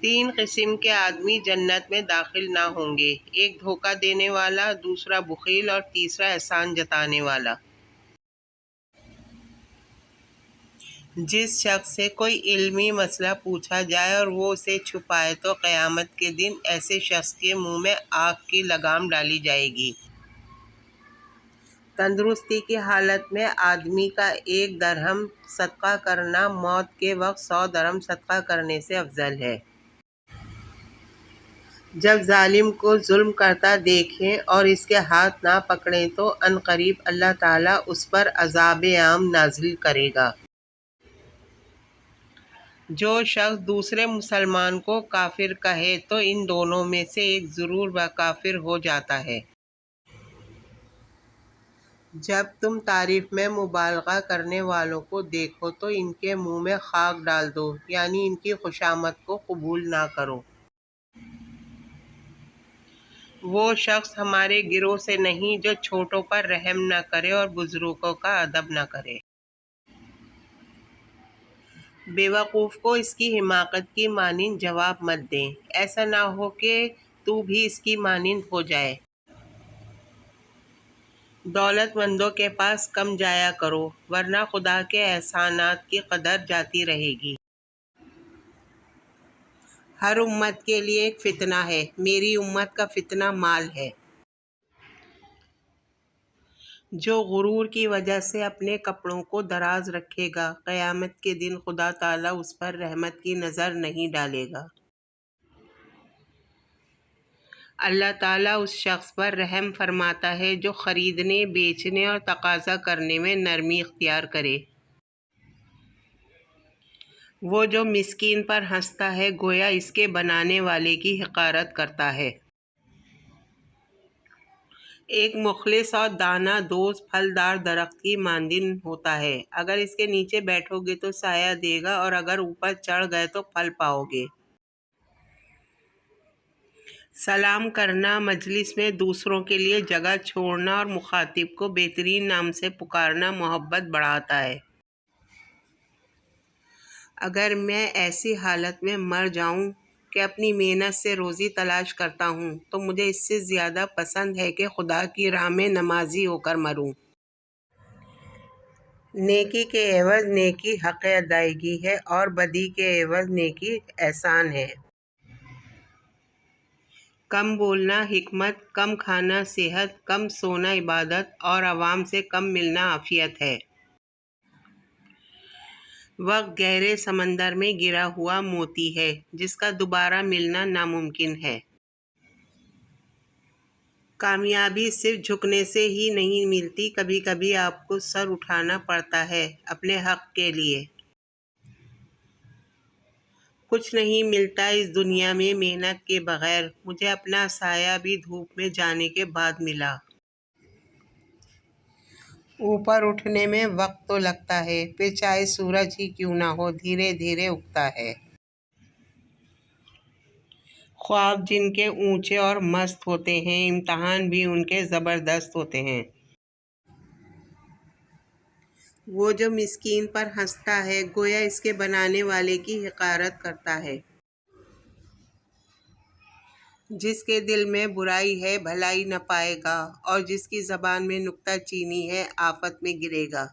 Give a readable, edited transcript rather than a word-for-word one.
تین قسم کے آدمی جنت میں داخل نہ ہوں گے، ایک دھوکہ دینے والا، دوسرا بخیل اور تیسرا احسان جتانے والا۔ جس شخص سے کوئی علمی مسئلہ پوچھا جائے اور وہ اسے چھپائے تو قیامت کے دن ایسے شخص کے منہ میں آگ کی لگام ڈالی جائے گی۔ تندرستی کی حالت میں آدمی کا 1 درہم صدقہ کرنا موت کے وقت 100 درہم صدقہ کرنے سے افضل ہے۔ جب ظالم کو ظلم کرتا دیکھیں اور اس کے ہاتھ نہ پکڑیں تو عنقریب اللہ تعالیٰ اس پر عذاب عام نازل کرے گا۔ جو شخص دوسرے مسلمان کو کافر کہے تو ان دونوں میں سے ایک ضرور وہ کافر ہو جاتا ہے۔ جب تم تعریف میں مبالغہ کرنے والوں کو دیکھو تو ان کے منہ میں خاک ڈال دو، یعنی ان کی خوشامد کو قبول نہ کرو۔ وہ شخص ہمارے گروہ سے نہیں جو چھوٹوں پر رحم نہ کرے اور بزرگوں کا ادب نہ کرے۔ بے وقوف کو اس کی حماقت کی مانند جواب مت دیں، ایسا نہ ہو کہ تو بھی اس کی مانند ہو جائے۔ دولت مندوں کے پاس کم جایا کرو، ورنہ خدا کے احسانات کی قدر جاتی رہے گی۔ ہر امت کے لیے ایک فتنہ ہے، میری امت کا فتنہ مال ہے۔ جو غرور کی وجہ سے اپنے کپڑوں کو دراز رکھے گا، قیامت کے دن خدا تعالیٰ اس پر رحمت کی نظر نہیں ڈالے گا۔ اللہ تعالیٰ اس شخص پر رحم فرماتا ہے جو خریدنے، بیچنے اور تقاضا کرنے میں نرمی اختیار کرے۔ وہ جو مسکین پر ہنستا ہے گویا اس کے بنانے والے کی حقارت کرتا ہے۔ ایک مخلص اور دانا دوست پھلدار درخت کی مانند ہوتا ہے، اگر اس کے نیچے بیٹھو گے تو سایہ دے گا اور اگر اوپر چڑھ گئے تو پھل پاؤ گے۔ سلام کرنا، مجلس میں دوسروں کے لیے جگہ چھوڑنا اور مخاطب کو بہترین نام سے پکارنا محبت بڑھاتا ہے۔ اگر میں ایسی حالت میں مر جاؤں کہ اپنی محنت سے روزی تلاش کرتا ہوں تو مجھے اس سے زیادہ پسند ہے کہ خدا کی راہ میں نمازی ہو کر مروں۔ نیکی کے عوض نیکی حق ادائیگی ہے اور بدی کے عوض نیکی احسان ہے۔ کم بولنا حکمت، کم کھانا صحت، کم سونا عبادت اور عوام سے کم ملنا عافیت ہے۔ وقت گہرے سمندر میں گرا ہوا موتی ہے جس کا دوبارہ ملنا ناممکن ہے۔ کامیابی صرف جھکنے سے ہی نہیں ملتی، کبھی کبھی آپ کو سر اٹھانا پڑتا ہے اپنے حق کے لیے۔ کچھ نہیں ملتا اس دنیا میں محنت کے بغیر، مجھے اپنا سایہ بھی دھوپ میں جانے کے بعد ملا۔ اوپر اٹھنے میں وقت تو لگتا ہے، پھر چاہے سورج ہی کیوں نہ ہو دھیرے دھیرے اگتا ہے۔ خواب جن کے اونچے اور مست ہوتے ہیں، امتحان بھی ان کے زبردست ہوتے ہیں۔ وہ جو مسکین پر ہنستا ہے گویا اس کے بنانے والے کی حقارت کرتا ہے۔ جس کے دل میں برائی ہے بھلائی نہ پائے گا، اور جس کی زبان میں نکتہ چینی ہے آفت میں گرے گا۔